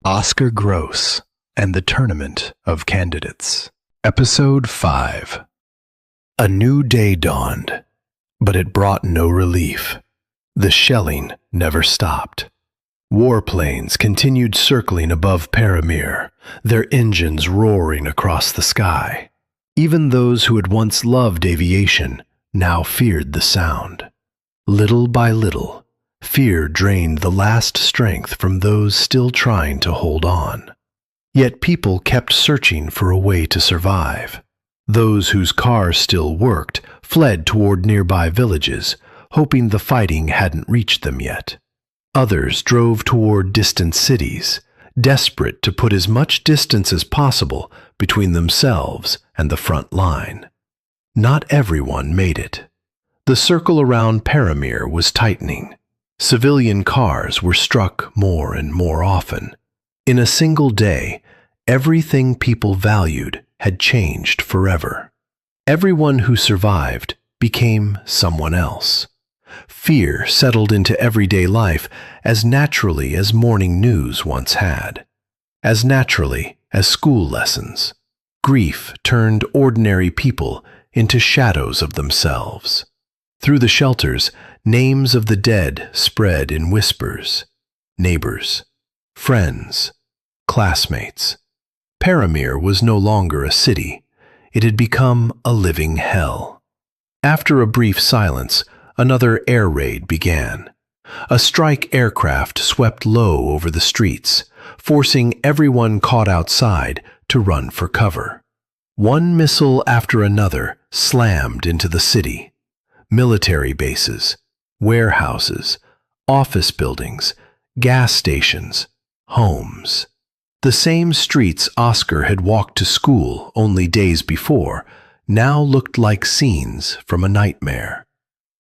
Oscar Gross and the Tournament of Candidates. Episode 5. A new day dawned, but it brought no relief. The shelling never stopped. Warplanes continued circling above Paramir, their engines roaring across the sky. Even those who had once loved aviation now feared the sound. Little by little, fear drained the last strength from those still trying to hold on. Yet people kept searching for a way to survive. Those whose cars still worked fled toward nearby villages, hoping the fighting hadn't reached them yet. Others drove toward distant cities, desperate to put as much distance as possible between themselves and the front line. Not everyone made it. The circle around Paramir was tightening. Civilian cars were struck more and more often. In a single day, everything people valued had changed forever. Everyone who survived became someone else. Fear settled into everyday life as naturally as morning news once had, as naturally as school lessons. Grief turned ordinary people into shadows of themselves. Through the shelters, names of the dead spread in whispers. Neighbors, friends, classmates. Paramir was no longer a city. It had become a living hell. After a brief silence, another air raid began. A strike aircraft swept low over the streets, forcing everyone caught outside to run for cover. One missile after another slammed into the city. Military bases, warehouses, office buildings, gas stations, homes. The same streets Oskar had walked to school only days before now looked like scenes from a nightmare.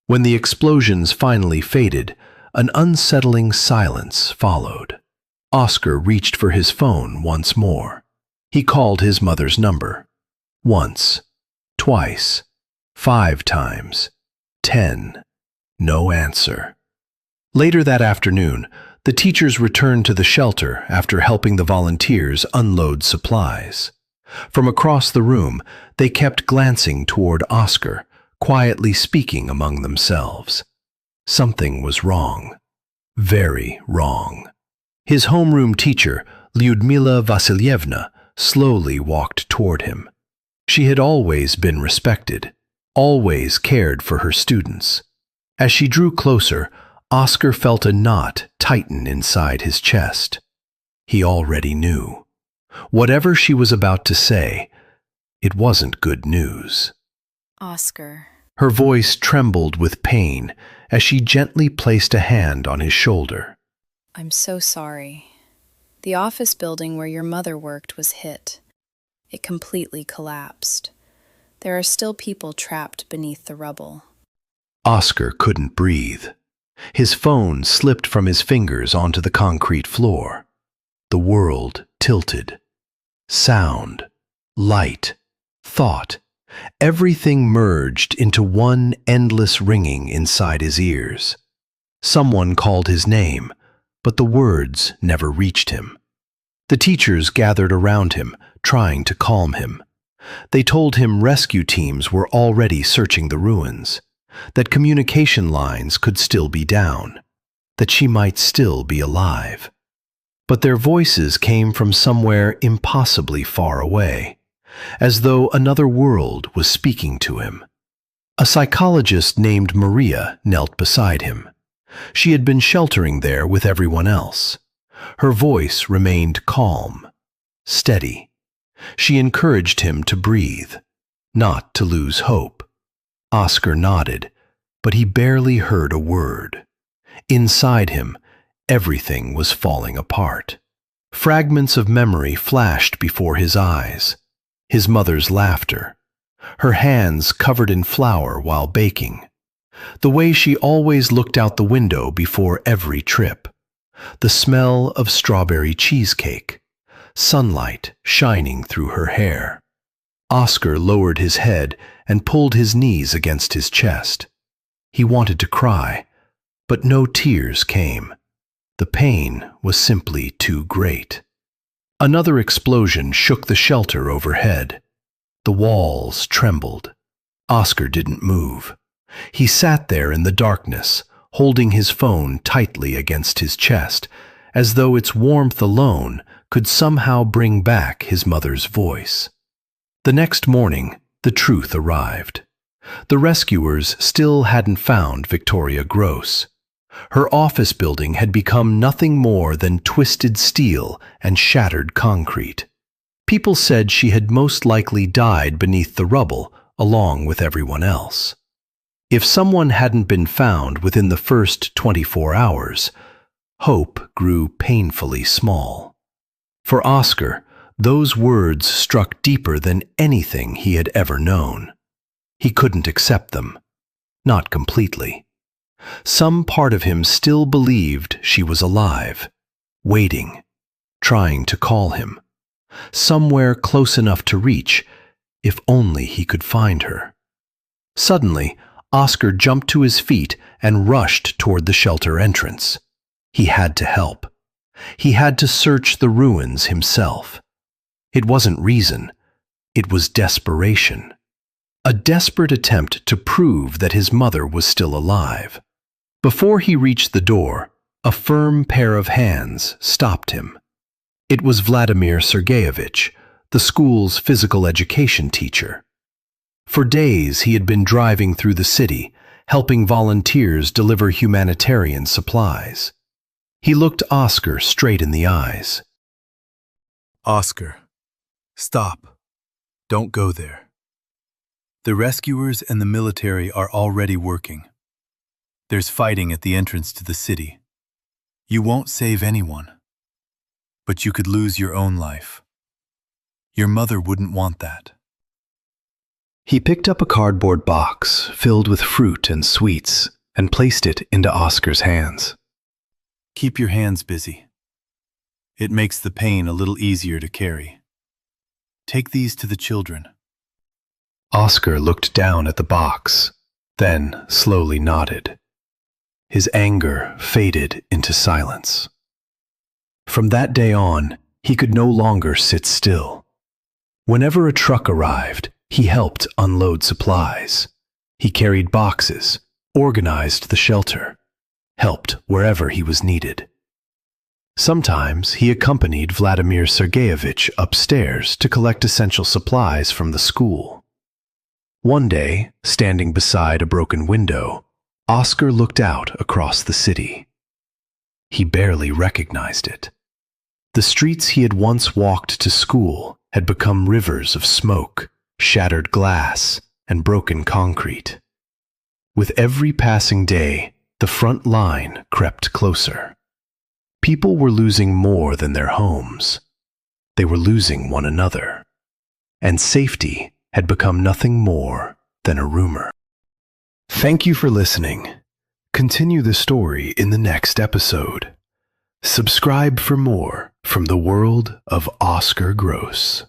When the explosions finally faded, an unsettling silence followed. Oskar reached for his phone once more. He called his mother's number. Once, twice, 5 times, 10. No answer. Later that afternoon, the teachers returned to the shelter after helping the volunteers unload supplies. From across the room, they kept glancing toward Oskar, quietly speaking among themselves. Something was wrong. Very wrong. His homeroom teacher, Lyudmila Vasilyevna, slowly walked toward him. She had always been respected, always cared for her students. As she drew closer, Oskar felt a knot tighten inside his chest. He already knew. Whatever she was about to say, it wasn't good news. Oskar. Her voice trembled with pain as she gently placed a hand on his shoulder. I'm so sorry. The office building where your mother worked was hit. It completely collapsed. There are still people trapped beneath the rubble. Oskar couldn't breathe. His phone slipped from his fingers onto the concrete floor. The world tilted. Sound, light, thought, everything merged into one endless ringing inside his ears. Someone called his name, but the words never reached him. The teachers gathered around him, trying to calm him. They told him rescue teams were already searching the ruins, that communication lines could still be down, that she might still be alive. But their voices came from somewhere impossibly far away, as though another world was speaking to him. A psychologist named Maria knelt beside him. She had been sheltering there with everyone else. Her voice remained calm, steady. She encouraged him to breathe, not to lose hope. Oskar nodded, but he barely heard a word. Inside him, everything was falling apart. Fragments of memory flashed before his eyes. His mother's laughter, her hands covered in flour while baking, the way she always looked out the window before every trip, the smell of strawberry cheesecake, sunlight shining through her hair. Oskar lowered his head and pulled his knees against his chest. He wanted to cry, but no tears came. The pain was simply too great. Another explosion shook the shelter overhead. The walls trembled. Oskar didn't move. He sat there in the darkness, holding his phone tightly against his chest, as though its warmth alone could somehow bring back his mother's voice. The next morning, the truth arrived. The rescuers still hadn't found Victoria Gross. Her office building had become nothing more than twisted steel and shattered concrete. People said she had most likely died beneath the rubble, along with everyone else. If someone hadn't been found within the first 24 hours, hope grew painfully small. For Oskar, those words struck deeper than anything he had ever known. He couldn't accept them. Not completely. Some part of him still believed she was alive, waiting, trying to call him. Somewhere close enough to reach, if only he could find her. Suddenly, Oskar jumped to his feet and rushed toward the shelter entrance. He had to help. He had to search the ruins himself. It wasn't reason. It was desperation. A desperate attempt to prove that his mother was still alive. Before he reached the door, a firm pair of hands stopped him. It was Vladimir Sergeyevich, the school's physical education teacher. For days he had been driving through the city, helping volunteers deliver humanitarian supplies. He looked Oskar straight in the eyes. Oskar, stop. Don't go there. The rescuers and the military are already working. There's fighting at the entrance to the city. You won't save anyone, but you could lose your own life. Your mother wouldn't want that. He picked up a cardboard box filled with fruit and sweets and placed it into Oskar's hands. Keep your hands busy. It makes the pain a little easier to carry. Take these to the children. Oskar looked down at the box, then slowly nodded. His anger faded into silence. From that day on, he could no longer sit still. Whenever a truck arrived, he helped unload supplies. He carried boxes, organized the shelter, helped wherever he was needed. Sometimes he accompanied Vladimir Sergeyevich upstairs to collect essential supplies from the school. One day, standing beside a broken window, Oskar looked out across the city. He barely recognized it. The streets he had once walked to school had become rivers of smoke, shattered glass, and broken concrete. With every passing day, the front line crept closer. People were losing more than their homes. They were losing one another. And safety had become nothing more than a rumor. Thank you for listening. Continue the story in the next episode. Subscribe for more from the world of Oskar Gross.